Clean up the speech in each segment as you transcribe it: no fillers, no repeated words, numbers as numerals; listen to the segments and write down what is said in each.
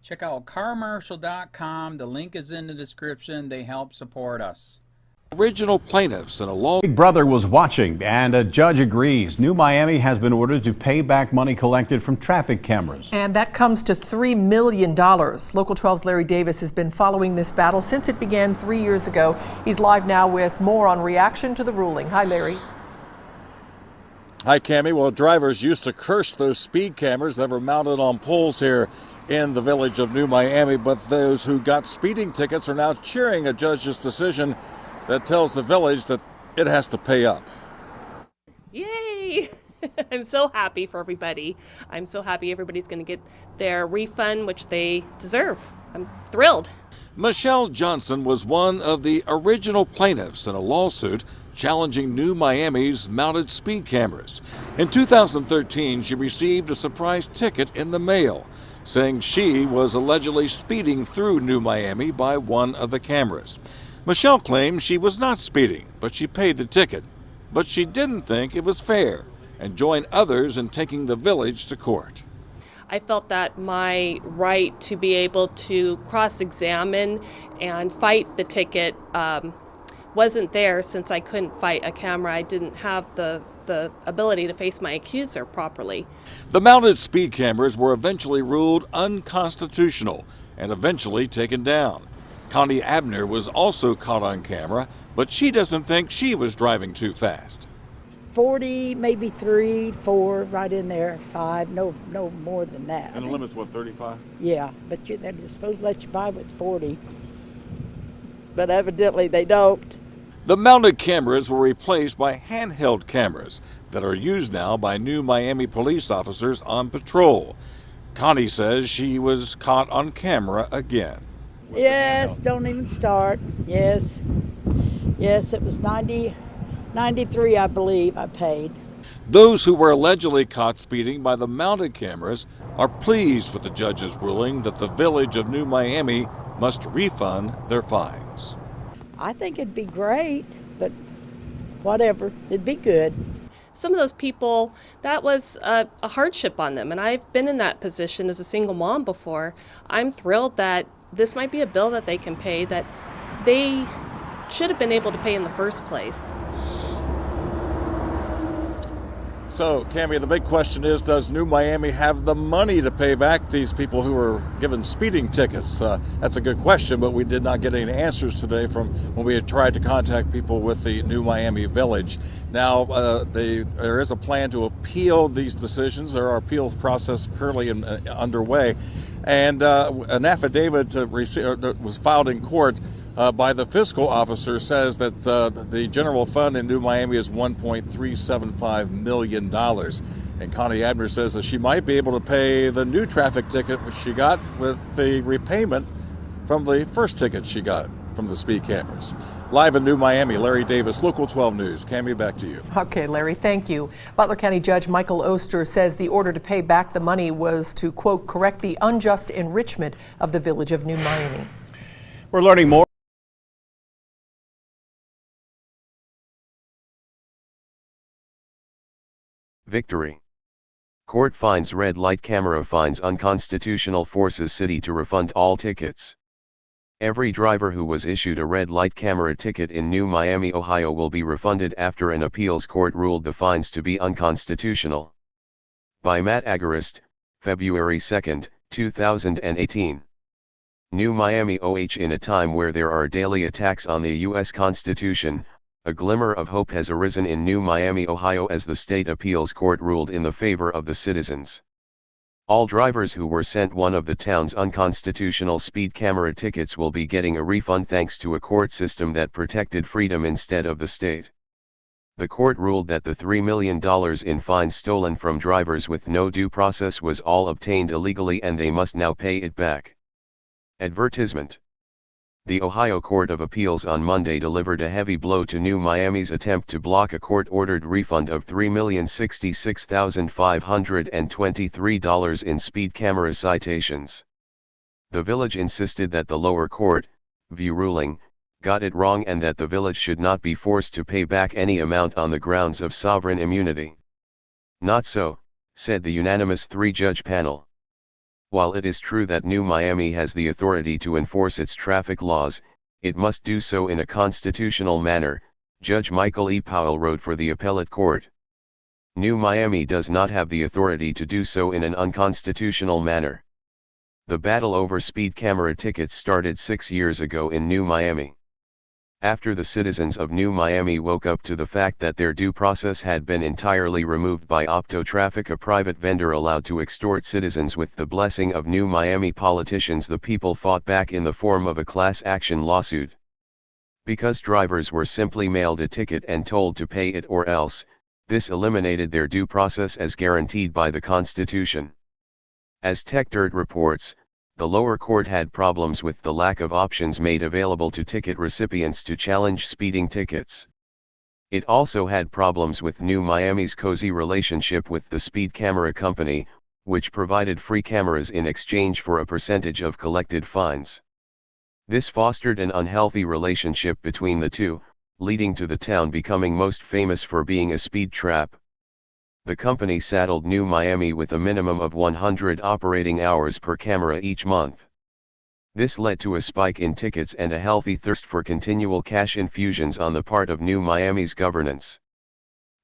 Check out carmarshal.com. The link is in the description. They help support us. Original plaintiffs in a law. Big Brother was watching, and a judge agrees. New Miami has been ordered to pay back money collected from traffic cameras. And that comes to $3 million. Local 12's Larry Davis has been following this battle since it began 3 years ago. He's live now with more on reaction to the ruling. Hi, Larry. Hi, Cammie. Well, drivers used to curse those speed cameras that were mounted on poles here in the village of New Miami, but those who got speeding tickets are now cheering a judge's decision that tells the village that it has to pay up. Yay! I'm so happy for everybody. I'm so happy everybody's going to get their refund, which they deserve. I'm thrilled. Michelle Johnson was one of the original plaintiffs in a lawsuit challenging New Miami's mounted speed cameras. In 2013, she received a surprise ticket in the mail saying she was allegedly speeding through New Miami by one of the cameras. Michelle claimed she was not speeding, but she paid the ticket. But she didn't think it was fair and joined others in taking the village to court. I felt that my right to be able to cross-examine and fight the ticket wasn't there since I couldn't fight a camera. I didn't have the ability to face my accuser properly. The mounted speed cameras were eventually ruled unconstitutional and eventually taken down. Connie Abner was also caught on camera, but she doesn't think she was driving too fast. 40, maybe 3, 4, right in there, 5, no more than that. And the limit's what, 35? Yeah, but they're supposed to let you buy with 40, but evidently they don't. The mounted cameras were replaced by handheld cameras that are used now by New Miami police officers on patrol. Connie says she was caught on camera again. Yes, don't even start. Yes, it was 93, I believe, I paid. Those who were allegedly caught speeding by the mounted cameras are pleased with the judge's ruling that the village of New Miami must refund their fines. I think it'd be great, but whatever, it'd be good. Some of those people, that was a hardship on them, and I've been in that position as a single mom before. I'm thrilled that this might be a bill that they can pay that they should have been able to pay in the first place. So, Cammie, the big question is, does New Miami have the money to pay back these people who were given speeding tickets? That's a good question, but we did not get any answers today from when we had tried to contact people with the New Miami Village. Now, there is a plan to appeal these decisions. There are appeal process currently underway. And an affidavit that was filed in court by the fiscal officer says that the general fund in New Miami is $1.375 million. And Connie Abner says that she might be able to pay the new traffic ticket which she got with the repayment from the first ticket she got from the speed cameras. Live in New Miami, Larry Davis, Local 12 News. Cammie, back to you. Okay, Larry, thank you. Butler County Judge Michael Oster says the order to pay back the money was to, quote, correct the unjust enrichment of the village of New Miami. We're learning more. Victory. Court finds red light camera fines unconstitutional, forces city to refund all tickets. Every driver who was issued a red light camera ticket in New Miami, Ohio will be refunded after an appeals court ruled the fines to be unconstitutional. By Matt Agarist, February 2, 2018. New Miami OH. In a time where there are daily attacks on the U.S. Constitution, a glimmer of hope has arisen in New Miami, Ohio as the state appeals court ruled in the favor of the citizens. All drivers who were sent one of the town's unconstitutional speed camera tickets will be getting a refund thanks to a court system that protected freedom instead of the state. The court ruled that the $3 million in fines stolen from drivers with no due process was all obtained illegally and they must now pay it back. Advertisement. The Ohio Court of Appeals on Monday delivered a heavy blow to New Miami's attempt to block a court-ordered refund of $3,066,523 in speed camera citations. The village insisted that the lower court, view ruling, got it wrong and that the village should not be forced to pay back any amount on the grounds of sovereign immunity. Not so, said the unanimous three-judge panel. While it is true that New Miami has the authority to enforce its traffic laws, it must do so in a constitutional manner, Judge Michael E. Powell wrote for the appellate court. New Miami does not have the authority to do so in an unconstitutional manner. The battle over speed camera tickets started 6 years ago in New Miami. After the citizens of New Miami woke up to the fact that their due process had been entirely removed by Opto Traffic, a private vendor allowed to extort citizens with the blessing of New Miami politicians, the people fought back in the form of a class action lawsuit. Because drivers were simply mailed a ticket and told to pay it or else, this eliminated their due process as guaranteed by the Constitution. As TechDirt reports, the lower court had problems with the lack of options made available to ticket recipients to challenge speeding tickets. It also had problems with New Miami's cozy relationship with the speed camera company, which provided free cameras in exchange for a percentage of collected fines. This fostered an unhealthy relationship between the two, leading to the town becoming most famous for being a speed trap. The company saddled New Miami with a minimum of 100 operating hours per camera each month. This led to a spike in tickets and a healthy thirst for continual cash infusions on the part of New Miami's governance.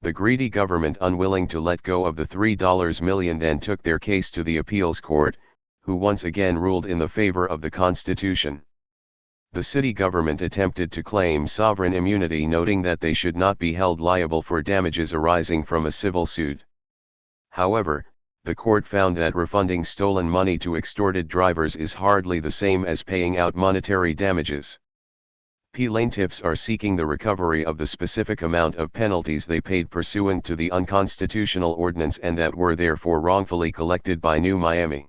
The greedy government, unwilling to let go of the $3 million, then took their case to the appeals court, who once again ruled in the favor of the Constitution. The city government attempted to claim sovereign immunity, noting that they should not be held liable for damages arising from a civil suit. However, the court found that refunding stolen money to extorted drivers is hardly the same as paying out monetary damages. Plaintiffs are seeking the recovery of the specific amount of penalties they paid pursuant to the unconstitutional ordinance and that were therefore wrongfully collected by New Miami.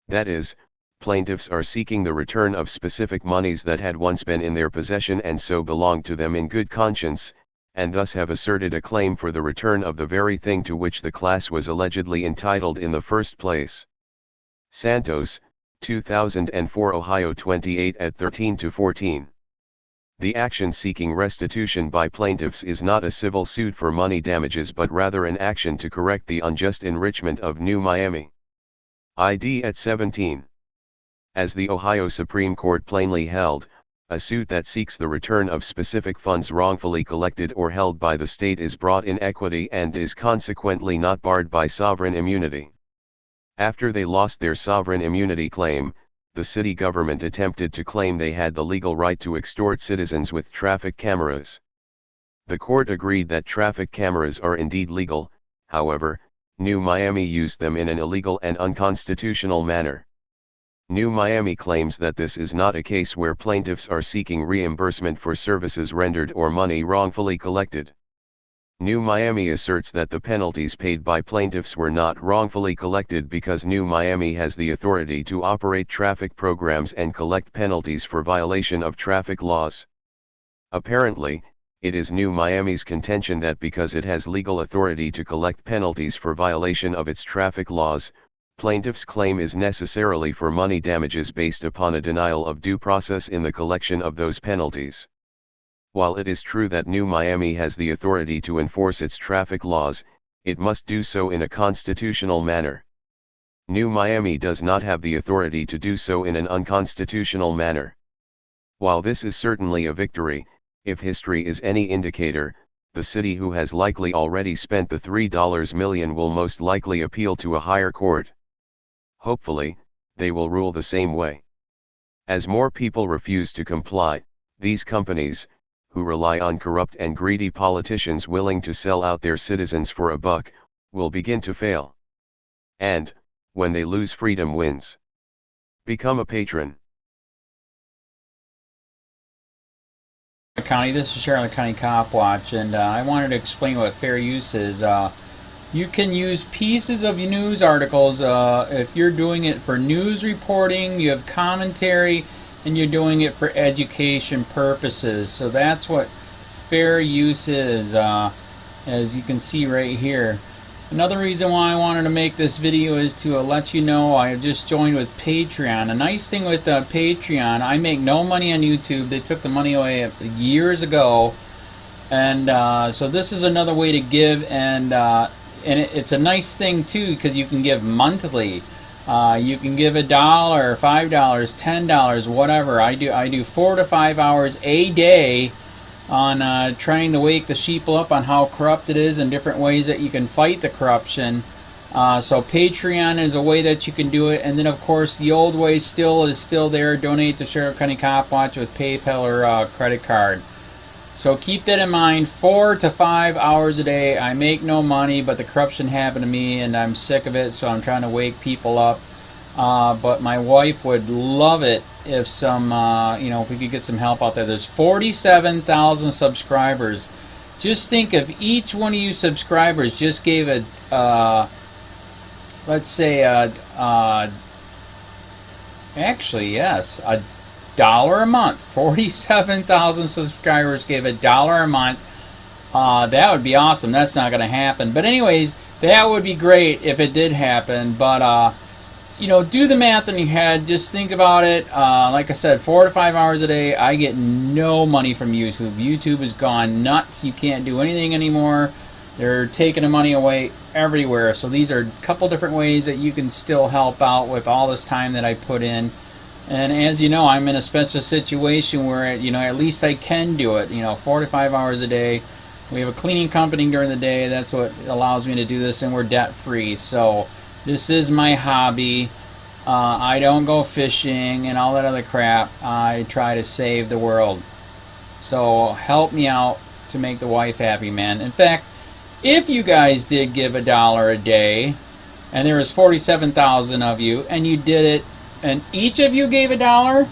That is, plaintiffs are seeking the return of specific monies that had once been in their possession and so belonged to them in good conscience, and thus have asserted a claim for the return of the very thing to which the class was allegedly entitled in the first place. Santos, 2004, Ohio 28 at 13-14. The action seeking restitution by plaintiffs is not a civil suit for money damages but rather an action to correct the unjust enrichment of New Miami. ID at 17. As the Ohio Supreme Court plainly held, a suit that seeks the return of specific funds wrongfully collected or held by the state is brought in equity and is consequently not barred by sovereign immunity. After they lost their sovereign immunity claim, the city government attempted to claim they had the legal right to extort citizens with traffic cameras. The court agreed that traffic cameras are indeed legal, however, New Miami used them in an illegal and unconstitutional manner. New Miami claims that this is not a case where plaintiffs are seeking reimbursement for services rendered or money wrongfully collected. New Miami asserts that the penalties paid by plaintiffs were not wrongfully collected because New Miami has the authority to operate traffic programs and collect penalties for violation of traffic laws. Apparently, it is New Miami's contention that because it has legal authority to collect penalties for violation of its traffic laws, plaintiff's claim is necessarily for money damages based upon a denial of due process in the collection of those penalties. While it is true that New Miami has the authority to enforce its traffic laws, it must do so in a constitutional manner. New Miami does not have the authority to do so in an unconstitutional manner. While this is certainly a victory, if history is any indicator, the city, who has likely already spent the $3 million, will most likely appeal to a higher court. Hopefully, they will rule the same way. As more people refuse to comply, these companies, who rely on corrupt and greedy politicians willing to sell out their citizens for a buck, will begin to fail. And, when they lose, freedom wins. Become a patron. County, this is Charlotte County Cop Watch, and I wanted to explain what fair use is. You can use pieces of news articles if you're doing it for news reporting, you have commentary, and you're doing it for education purposes. So that's what fair use is, as you can see right here. Another reason why I wanted to make this video is to let you know I have just joined with Patreon. A nice thing with Patreon, I make no money on YouTube. They took the money away years ago, and so this is another way to give, and it's a nice thing too because you can give monthly. You can give $1, $5, $10, whatever. I do 4 to 5 hours a day on trying to wake the sheep up on how corrupt it is and different ways that you can fight the corruption. So Patreon is a way that you can do it, and then of course the old way is still there. Donate to Sheriff County Cop Watch with PayPal or credit card. So keep that in mind. 4 to 5 hours a day. I make no money, but the corruption happened to me, and I'm sick of it. So I'm trying to wake people up. But my wife would love it if some, if we could get some help out there. There's 47,000 subscribers. Just think if each one of you subscribers just gave a, let's say, actually, yes, $1 a month. 47,000 subscribers gave $1 a month. That would be awesome. That's not going to happen. But anyways, that would be great if it did happen. But, do the math in your head. Just think about it. Like I said, 4 to 5 hours a day. I get no money from YouTube. YouTube has gone nuts. You can't do anything anymore. They're taking the money away everywhere. So these are a couple different ways that you can still help out with all this time that I put in. And as you know, I'm in a special situation where, at least I can do it, 4 to 5 hours a day. We have a cleaning company during the day. That's what allows me to do this, and we're debt-free. So this is my hobby. I don't go fishing and all that other crap. I try to save the world. So help me out to make the wife happy, man. In fact, if you guys did give $1 a day, and there was 47,000 of you, and you did it, and each of you gave $1,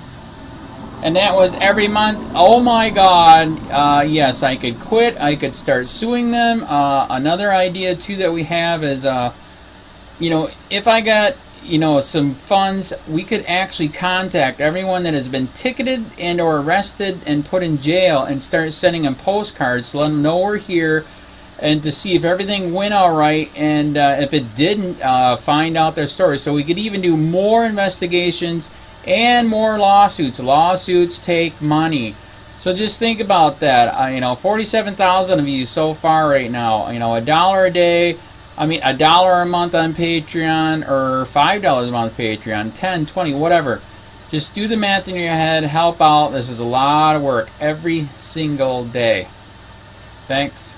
and that was every month, oh my God, yes, I could quit. I could start suing them. Another idea too that we have is, if I got, some funds, we could actually contact everyone that has been ticketed and or arrested and put in jail and start sending them postcards to let them know we're here, and to see if everything went all right, and if it didn't, find out their story. So we could even do more investigations and more lawsuits. Lawsuits take money. So just think about that. 47,000 of you so far right now. $1 a day. $1 a month on Patreon, or $5 a month Patreon, 10, 20, whatever. Just do the math in your head. Help out. This is a lot of work every single day. Thanks.